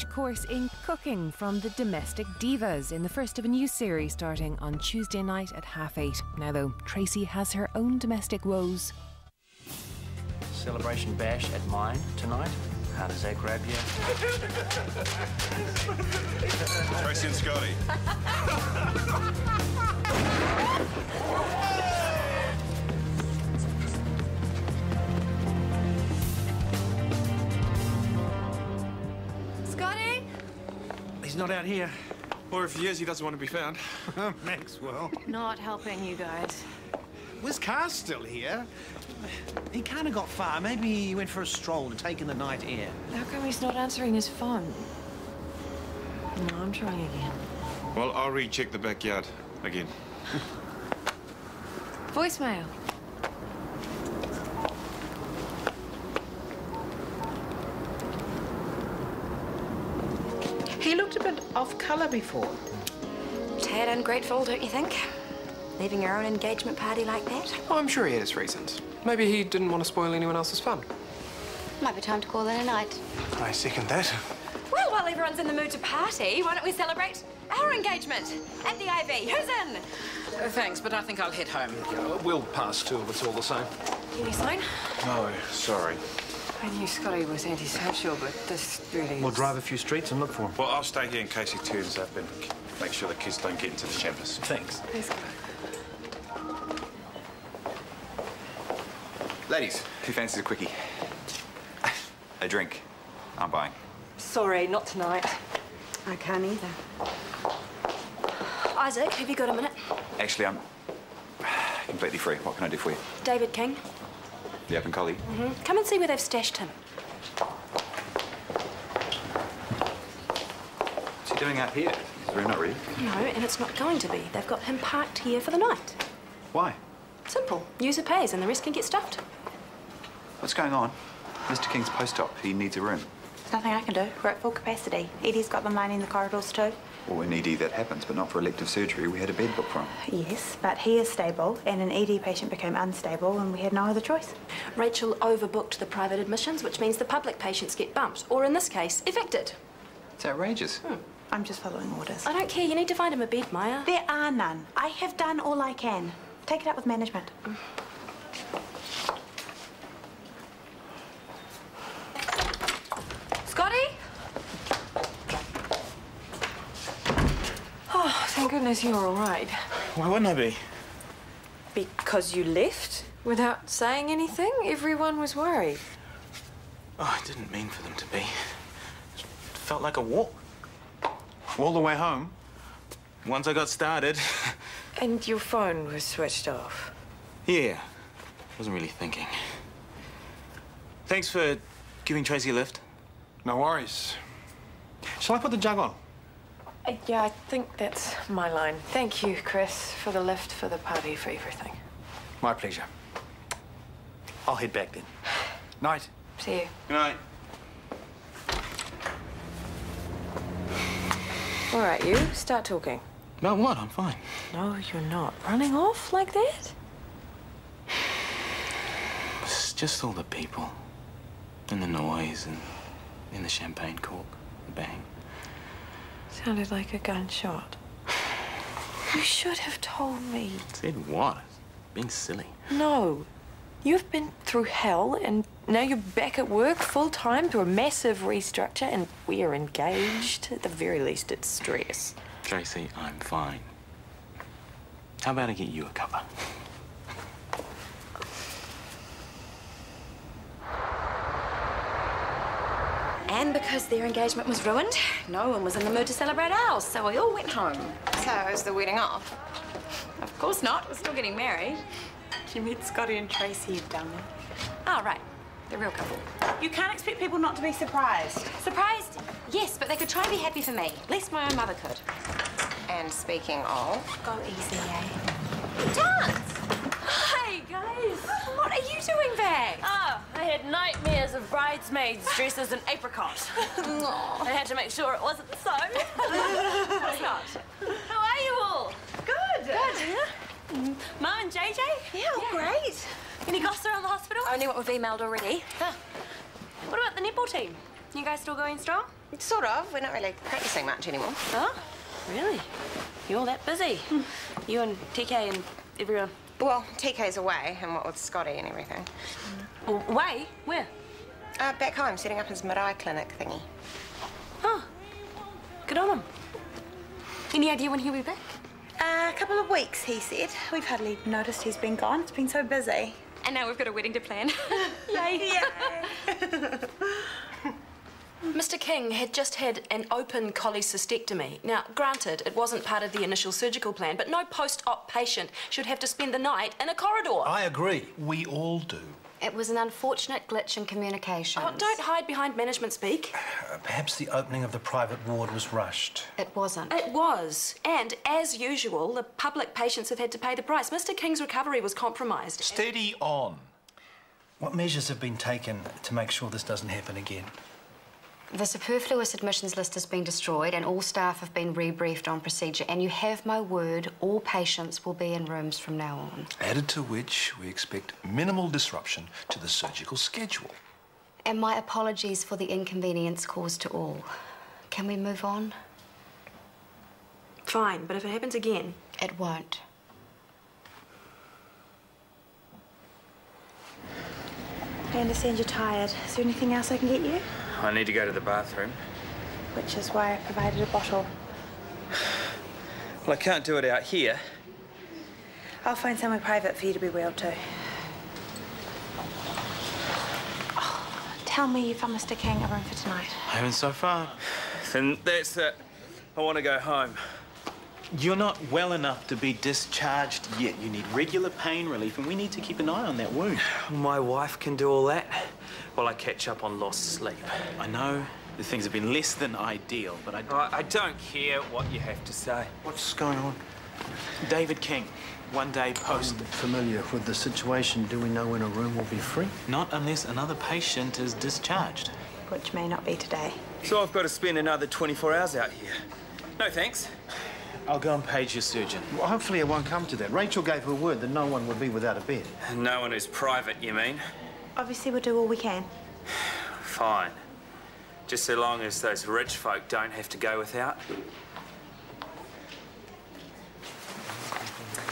Course in cooking from the Domestic Divas in the first of a new series starting on Tuesday night at 8:30. Now though, Tracy has her own domestic woes. Celebration bash at mine tonight. How does that grab you? Tracy and Scotty. Scotty? He's not out here. Or if he is, he doesn't want to be found. Maxwell. Not helping you guys. Was Carr still here? He can't have got far. Maybe he went for a stroll and taken the night air. How come he's not answering his phone? No, I'm trying again. Well, I'll recheck the backyard again. Voicemail. He looked a bit off colour before. Tad ungrateful, don't you think? Leaving your own engagement party like that? Oh, I'm sure he had his reasons. Maybe he didn't want to spoil anyone else's fun. Might be time to call it a night. I second that. Well, while everyone's in the mood to party, why don't we celebrate our engagement at the Ivy? Who's in? Thanks, but I think I'll head home. We'll pass too if it's all the same. Any sign? No, sorry. I knew Scotty was antisocial, but this really We'll drive a few streets and look for him. Well, I'll stay here in case he turns up and make sure the kids don't get into the campus. Thanks. Ladies, who fancies a quickie? A drink. I'm buying. Sorry, not tonight. I can't either. Isaac, have you got a minute? Actually, I'm completely free. What can I do for you? David King. The open collie? Come and see where they've stashed him. What's he doing out here? Is the room not ready? No, and it's not going to be. They've got him parked here for the night. Why? Simple. User pays and the rest can get stuffed. What's going on? Mr. King's post-op. He needs a room. There's nothing I can do. We're at full capacity. Edie's got them lining the corridors too. Well, in ED that happens, but not for elective surgery. We had a bed booked for him. Yes, but he is stable, and an ED patient became unstable, and we had no other choice. Rachel overbooked the private admissions, which means the public patients get bumped, or in this case, evicted. It's outrageous. I'm just following orders. I don't care. You need to find him a bed, Maya. There are none. I have done all I can. Take it up with management. Scotty? Oh, thank goodness you're all right. Why wouldn't I be? Because you left without saying anything? Everyone was worried. Oh, I didn't mean for them to be. It felt like a walk. All the way home. Once I got started. And your phone was switched off. Yeah. Wasn't really thinking. Thanks for giving Tracy a lift. No worries. Shall I put the jug on? Yeah, I think that's my line. Thank you, Chris, for the lift, for the party, for everything. My pleasure. I'll head back then. Night. See you. Good night. All right, you, start talking. About what? I'm fine. No, you're not. Running off like that? It's just all the people. And the noise and the champagne cork. The bang. Sounded like a gunshot. You should have told me. Said what? Being silly. No. You've been through hell, and now you're back at work full-time through a massive restructure, and we are engaged. At the very least, it's stress. Tracy, I'm fine. How about I get you a cuppa? And because their engagement was ruined, no one was in the mood to celebrate ours, so we all went home. So, is the wedding off? Of course not. We're still getting married. You met Scotty and Tracy, you dummy. Oh, right. The real couple. You can't expect people not to be surprised. Surprised? Yes, but they could try to be happy for me. Least my own mother could. And speaking of... Go easy, eh? Dance! Hi, guys. What are you doing back? Oh, I had nightmares of bridesmaids dressed as an apricot. I had to make sure it wasn't so. It's not. How are you all? Good. Good. Mum and JJ? Yeah, great. Any gossip around the hospital? Only what we've emailed already. Huh. What about the netball team? You guys still going strong? Sort of. We're not really practicing much anymore. Oh, really? You're all that busy. You and TK and everyone. Well, TK's away, and what with Scotty and everything. Away? Where? Back home, setting up his mid-eye clinic thingy. Oh, good on him. Any idea when he'll be back? A couple of weeks, he said. We've hardly noticed he's been gone. It's been so busy. And now we've got a wedding to plan. Yay! Mr. King had just had an open cholecystectomy. Now, granted, it wasn't part of the initial surgical plan, but no post-op patient should have to spend the night in a corridor. I agree. We all do. It was an unfortunate glitch in communication. Oh, don't hide behind management speak. Perhaps the opening of the private ward was rushed. It wasn't. It was. And, as usual, the public patients have had to pay the price. Mr. King's recovery was compromised. Steady on. What measures have been taken to make sure this doesn't happen again? The superfluous admissions list has been destroyed and all staff have been rebriefed on procedure, and you have my word, all patients will be in rooms from now on. Added to which, we expect minimal disruption to the surgical schedule. And my apologies for the inconvenience caused to all. Can we move on? Fine, but if it happens again... It won't. I understand you're tired. Is there anything else I can get you? I need to go to the bathroom. Which is why I provided a bottle. Well, I can't do it out here. I'll find somewhere private for you to be wheeled to. Oh, tell me you found Mr. King a room for tonight. I haven't so far. Then that's it. I want to go home. You're not well enough to be discharged yet. You need regular pain relief, and we need to keep an eye on that wound. My wife can do all that while I catch up on lost sleep. I know the things have been less than ideal, but I don't care what you have to say. What's going on? David King, one day post. Familiar with the situation. Do we know when a room will be free? Not unless another patient is discharged. Which may not be today. So I've got to spend another 24 hours out here. No thanks. I'll go and page your surgeon. Well, hopefully it won't come to that. Rachel gave her word that no one would be without a bed. No one who's private, you mean? Obviously, we'll do all we can. Fine. Just so long as those rich folk don't have to go without.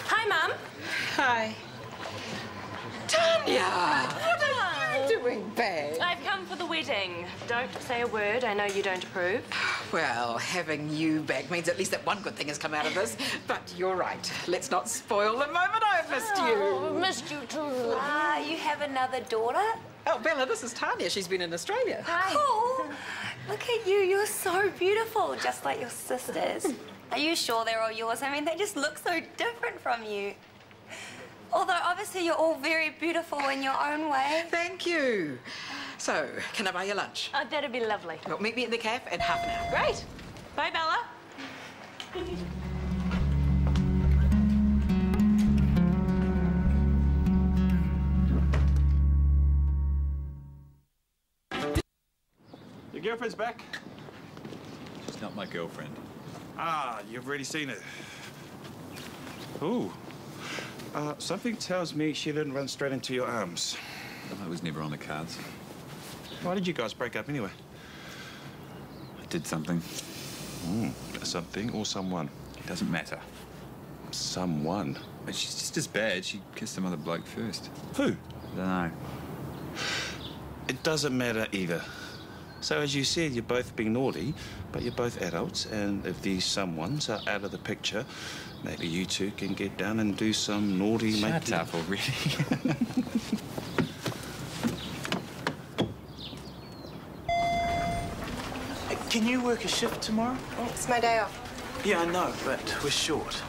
Hi, Mum. Hi. Tanya! What are you doing babe? I've come for the wedding. Don't say a word. I know you don't approve. Well, having you back means at least that one good thing has come out of this. But you're right. Let's not spoil the moment. I've missed you. Missed you too. You have another daughter? Oh, Bella, this is Tanya. She's been in Australia. Hi. Oh, Look at you. You're so beautiful, just like your sisters. Are you sure they're all yours? I mean, they just look so different from you. Although, obviously, you're all very beautiful in your own way. Thank you. So, can I buy you lunch? Oh, that'd be lovely. Well, meet me at the cafe in half an hour. Great. Bye, Bella. Your girlfriend's back? She's not my girlfriend. Ah, you've already seen her. Ooh. Something tells me she didn't run straight into your arms. I was never on the cards. Why did you guys break up anyway? I did something. Something or someone? It doesn't matter. Someone? But she's just as bad. She kissed some other bloke first. Who? I don't know. It doesn't matter either. So, as you said, you're both being naughty, but you're both adults, and if these someones are out of the picture, maybe you two can get down and do some naughty... Shut up already. Can you work a shift tomorrow? It's my day off. Yeah, I know, but we're short.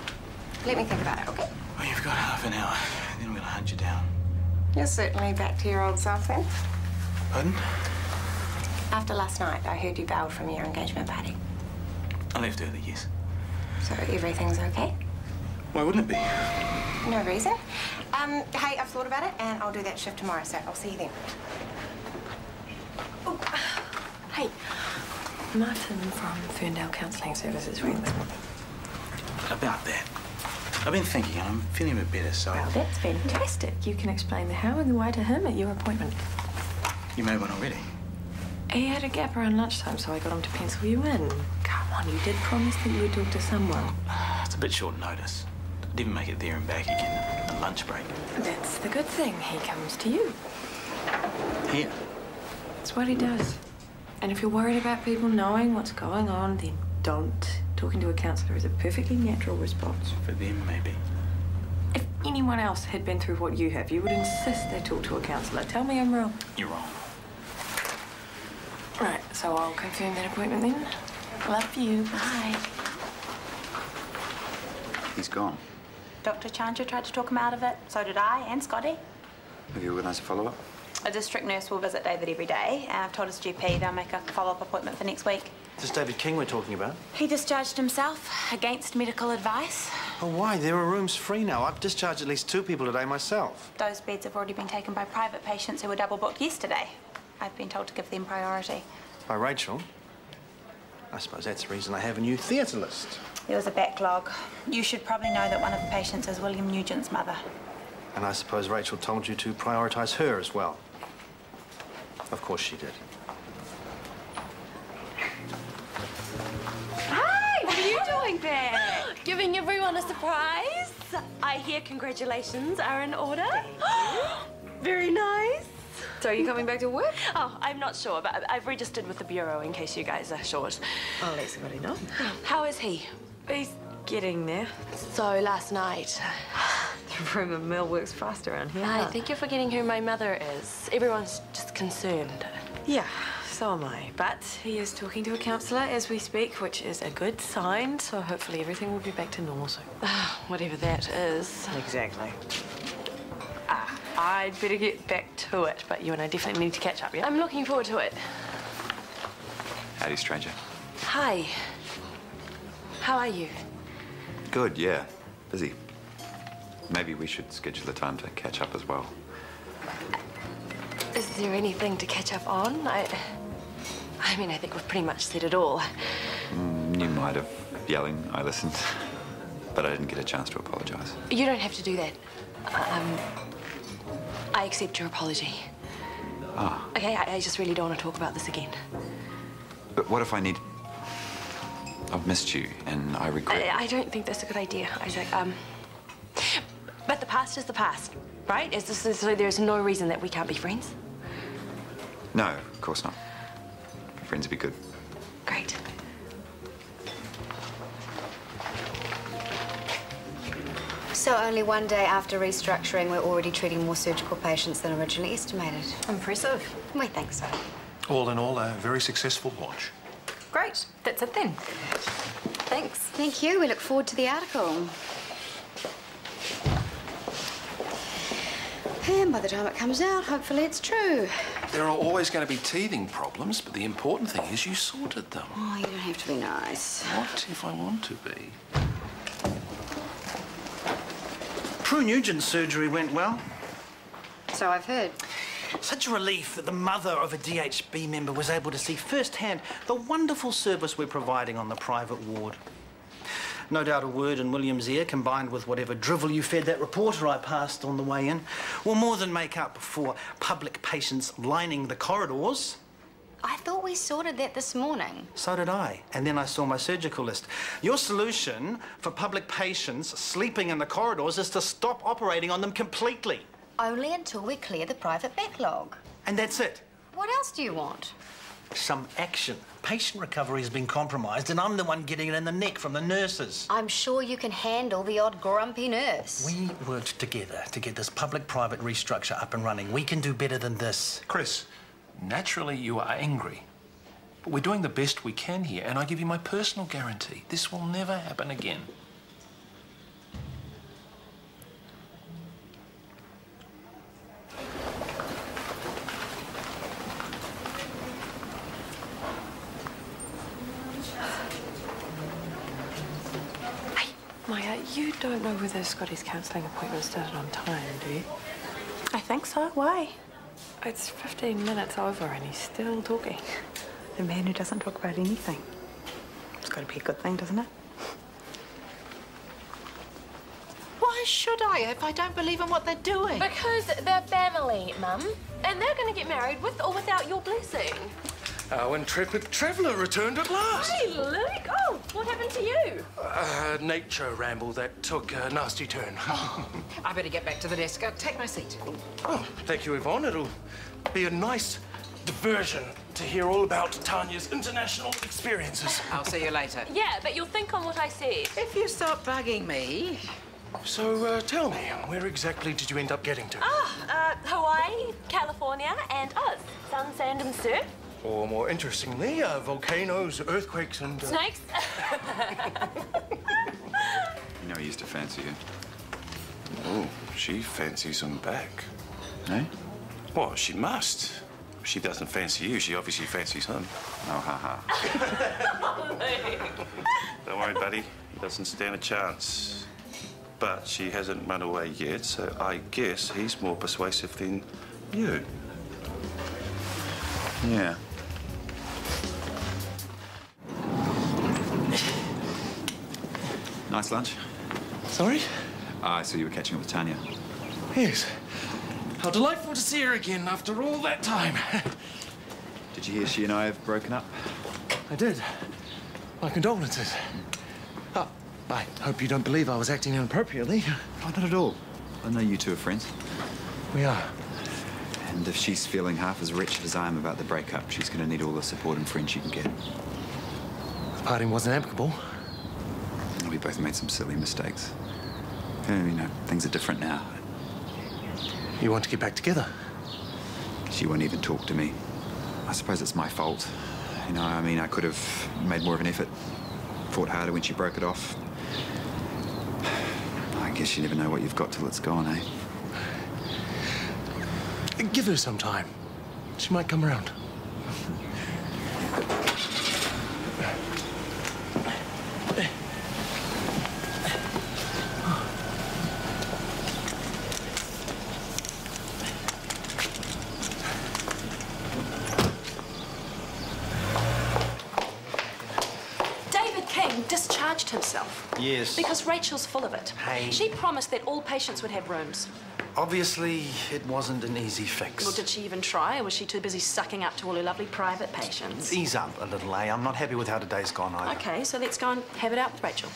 Let me think about it, okay? Well, you've got half an hour, then I'm going to hunt you down. You're certainly back to your old self then. Pardon? After last night, I heard you bailed from your engagement party. I left early, yes. So everything's okay? Why wouldn't it be? No reason. Hey, I've thought about it, and I'll do that shift tomorrow, so I'll see you then. Oh, hey, Martin from Ferndale Counselling Services rang this morning. About that. I've been thinking, and I'm feeling a bit better, so... Well, that's fantastic. You can explain the how and the why to him at your appointment. You made one already? He had a gap around lunchtime, so I got him to pencil you in. Come on, you did promise that you would talk to someone. It's a bit short notice. Didn't make it there and back again. A lunch break. That's the good thing. He comes to you. Here. That's what he does. And if you're worried about people knowing what's going on, then don't. Talking to a counsellor is a perfectly natural response. For them, maybe. If anyone else had been through what you have, you would insist they talk to a counsellor. Tell me I'm wrong. You're wrong. Right, so I'll confirm that appointment then. Love you. Bye. He's gone. Dr. Chandra tried to talk him out of it. So did I and Scotty. Have you organised a follow-up? A district nurse will visit David every day. I've told his GP they'll make a follow-up appointment for next week. This David King we're talking about? He discharged himself against medical advice. Oh, why? There are rooms free now. I've discharged at least 2 people today myself. Those beds have already been taken by private patients who were double booked yesterday. I've been told to give them priority. By Rachel? I suppose that's the reason I have a new theatre list. There was a backlog. You should probably know that one of the patients is William Nugent's mother. And I suppose Rachel told you to prioritise her as well. Of course she did. Hi, what are you doing there? Giving everyone a surprise. I hear congratulations are in order. Very nice. So are you coming back to work? Oh, I'm not sure, but I've registered with the Bureau in case you guys are short. I'll let somebody know. How is he? He's getting there. So last night. The rumour mill works fast around here. I think you're forgetting who my mother is. Everyone's just concerned. Yeah, so am I. But he is talking to a counsellor as we speak, which is a good sign, so hopefully everything will be back to normal soon. Whatever that is. Exactly. I'd better get back to it, but you and I definitely need to catch up, yeah? I'm looking forward to it. Howdy, stranger. Hi. How are you? Good, yeah. Busy. Maybe we should schedule a time to catch up as well. Is there anything to catch up on? I mean, I think we've pretty much said it all. You might have yelling. I listened. But I didn't get a chance to apologise. You don't have to do that. I accept your apology. Ah. Okay, I just really don't want to talk about this again. But what if I need... I've missed you, and I regret... I don't think that's a good idea, Isaac. But the past is the past, right? So there's no reason that we can't be friends? No, of course not. Friends would be good. Great. So only one day after restructuring, we're already treating more surgical patients than originally estimated. Impressive. We think so. All in all, a very successful launch. Great. That's it then. Thanks. Thank you. We look forward to the article. And by the time it comes out, hopefully it's true. There are always going to be teething problems, but the important thing is you sorted them. Oh, you don't have to be nice. What if I want to be? Prue Nugent's surgery went well. So I've heard. Such a relief that the mother of a DHB member was able to see firsthand the wonderful service we're providing on the private ward. No doubt a word in William's ear, combined with whatever drivel you fed that reporter I passed on the way in, will more than make up for public patients lining the corridors. I thought we sorted that this morning. So did I. And then I saw my surgical list. Your solution for public patients sleeping in the corridors is to stop operating on them completely. Only until we clear the private backlog. And that's it. What else do you want? Some action. Patient recovery has been compromised, and I'm the one getting it in the neck from the nurses. I'm sure you can handle the odd grumpy nurse. We worked together to get this public-private restructure up and running. We can do better than this. Chris, naturally you are angry. But we're doing the best we can here, and I give you my personal guarantee. This will never happen again. Maya, you don't know whether Scotty's counselling appointment started on time, do you? I think so. Why? It's 15 minutes over and he's still talking. A man who doesn't talk about anything. It's got to be a good thing, doesn't it? Why should I if I don't believe in what they're doing? Because they're family, Mum. And they're going to get married with or without your blessing. Our intrepid traveller returned at last. Hey, Luke! Oh, what happened to you? Nature ramble that took a nasty turn. I better get back to the desk. Take my seat. Oh, thank you, Yvonne. It'll be a nice diversion to hear all about Tanya's international experiences. I'll see you later. Yeah, but you'll think on what I said. If you stop bugging me. So, tell me, where exactly did you end up getting to? Hawaii, California, and Oz. Sun, sand, and surf. Or more interestingly, volcanoes, earthquakes, and... Snakes. You know he used to fancy you. Oh, she fancies him back. Eh? Well, she must. She doesn't fancy you, she obviously fancies him. Oh, ha-ha. Don't worry, buddy. He doesn't stand a chance. But she hasn't run away yet, so I guess he's more persuasive than you. Yeah. Nice lunch. Sorry? I saw you were catching up with Tanya. Yes. How delightful to see her again after all that time. Did you hear she and I have broken up? I did. My condolences. Oh, I hope you don't believe I was acting inappropriately. Oh, not at all. I know you two are friends. We are. And if she's feeling half as wretched as I am about the breakup, she's going to need all the support and friends she can get. The parting wasn't amicable. We both made some silly mistakes. You know, things are different now. You want to get back together? She won't even talk to me. I suppose it's my fault. You know, I mean, I could have made more of an effort, fought harder when she broke it off. I guess you never know what you've got till it's gone, eh? Give her some time. She might come around. Discharged himself. Yes. Because Rachel's full of it. Hey. She promised that all patients would have rooms. Obviously, it wasn't an easy fix. Well, did she even try, or was she too busy sucking up to all her lovely private patients? Ease up a little, eh? I'm not happy with how today's gone either. Okay, so let's go and have it out with Rachel.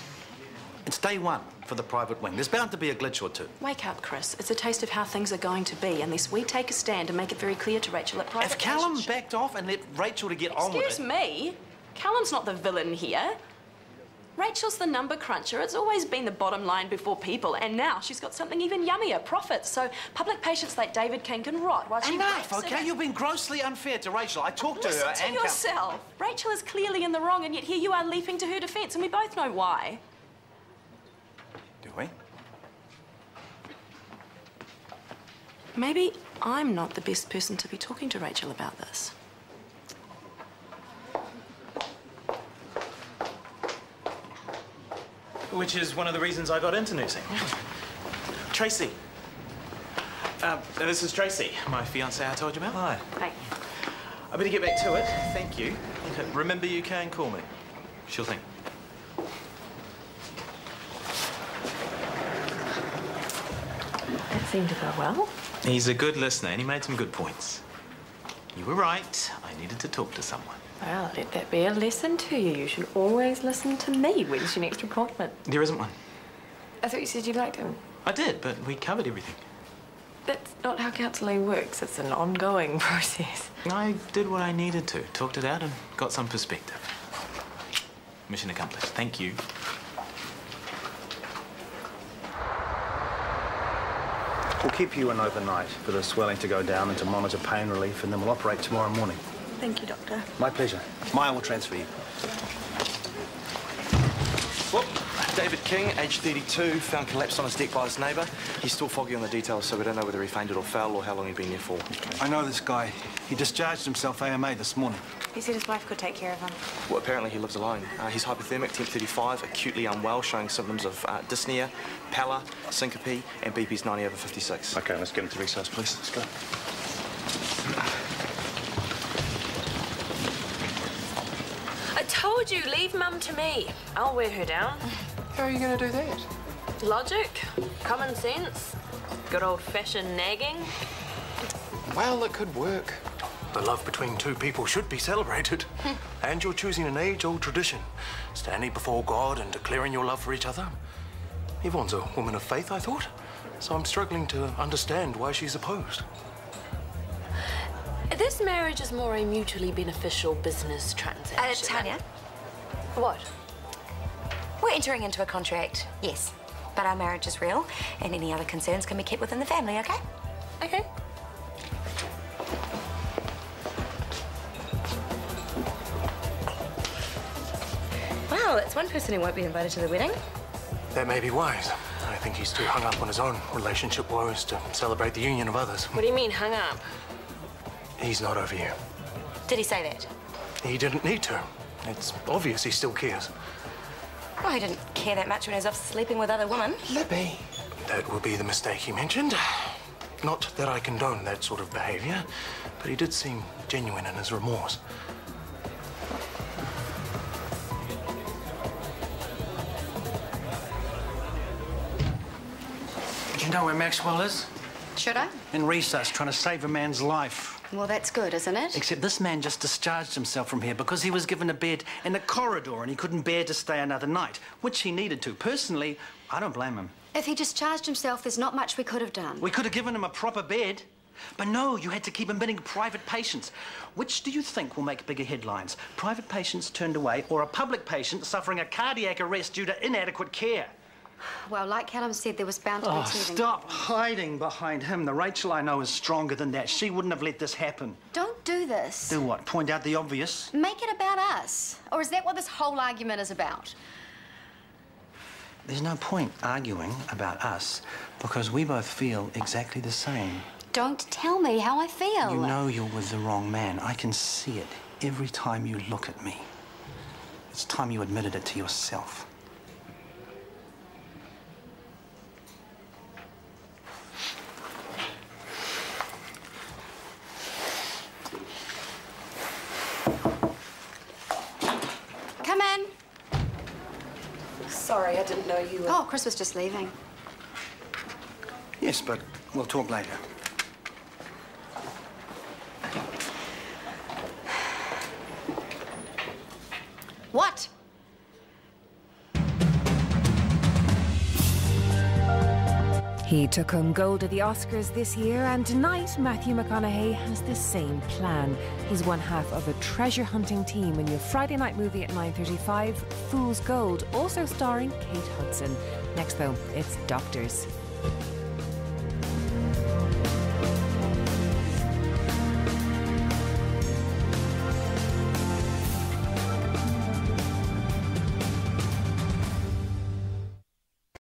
It's day one for the private wing. There's bound to be a glitch or two. Wake up, Chris. It's a taste of how things are going to be unless we take a stand and make it very clear to Rachel that private If Callum backed off and let Rachel to get on with it... Excuse me? Callum's not the villain here. Rachel's the number cruncher. It's always been the bottom line before people, and now she's got something even yummier, profits. So public patients like David King can rot while she... Enough, okay? You've been grossly unfair to Rachel. I talked to her and... Listen to yourself. Rachel is clearly in the wrong, and yet here you are leaping to her defence, and we both know why. Do we? Maybe I'm not the best person to be talking to Rachel about this. Which is one of the reasons I got into nursing. Tracy. This is Tracy, my fiancée I told you about. Hi. Hi. I better get back to it. Thank you. Remember, you can call me. Sure thing. That seemed to go well. He's a good listener, and he made some good points. You were right. I needed to talk to someone. Well, let that be a lesson to you. You should always listen to me. When's your next appointment? There isn't one. I thought you said you liked him. I did, but we covered everything. That's not how counselling works. It's an ongoing process. I did what I needed to. Talked it out and got some perspective. Mission accomplished. Thank you. We'll keep you in overnight for the swelling to go down and to monitor pain relief, and then we'll operate tomorrow morning. Thank you, Doctor. My pleasure. Maya will transfer you. Well, David King, age 32, found collapsed on his deck by his neighbour. He's still foggy on the details, so we don't know whether he fainted or fell or how long he'd been there for. I know this guy. He discharged himself AMA this morning. He said his wife could take care of him. Well, apparently he lives alone. He's hypothermic, temp 35, acutely unwell, showing symptoms of dyspnea, pallor, syncope, and BP's 90/56. OK, let's get him to resusc, please. Let's go. I told you, leave Mum to me. I'll wear her down. How are you going to do that? Logic, common sense, good old-fashioned nagging. Well, it could work. the love between two people should be celebrated. And you're choosing an age-old tradition, standing before God and declaring your love for each other. Yvonne's a woman of faith, I thought, so I'm struggling to understand why she's opposed. This marriage is more a mutually beneficial business transaction. Tanya? What? We're entering into a contract, yes. But our marriage is real, and any other concerns can be kept within the family, okay? Okay. Wow, that's one person who won't be invited to the wedding. That may be wise. I think he's too hung up on his own relationship woes to celebrate the union of others. What do you mean, hung up? He's not over you. Did he say that? He didn't need to. It's obvious he still cares. Well, he didn't care that much when he was off sleeping with other women. Libby. That will be the mistake he mentioned. Not that I condone that sort of behaviour, but he did seem genuine in his remorse. Do you know where Maxwell is? Should I? In recess, trying to save a man's life. Well, that's good, isn't it? Except this man just discharged himself from here because he was given a bed in the corridor and he couldn't bear to stay another night, which he needed to. Personally, I don't blame him. If he discharged himself, there's not much we could have done. We could have given him a proper bed. But no, you had to keep admitting private patients. Which do you think will make bigger headlines? Private patients turned away or a public patient suffering a cardiac arrest due to inadequate care? Well, like Callum said, there was bound to be teething. Stop hiding behind him. The Rachel I know is stronger than that. She wouldn't have let this happen. Don't do this. Do what? Point out the obvious? Make it about us. Or is that what this whole argument is about? There's no point arguing about us because we both feel exactly the same. Don't tell me how I feel. You know you're with the wrong man. I can see it every time you look at me. It's time you admitted it to yourself. Come in. Sorry, I didn't know you were... Oh, Chris was just leaving. Yes, but we'll talk later. What? He took home gold at the Oscars this year, and tonight Matthew McConaughey has the same plan. He's one half of a treasure-hunting team in your Friday night movie at 9:35, Fool's Gold, also starring Kate Hudson. Next, though, it's Doctors.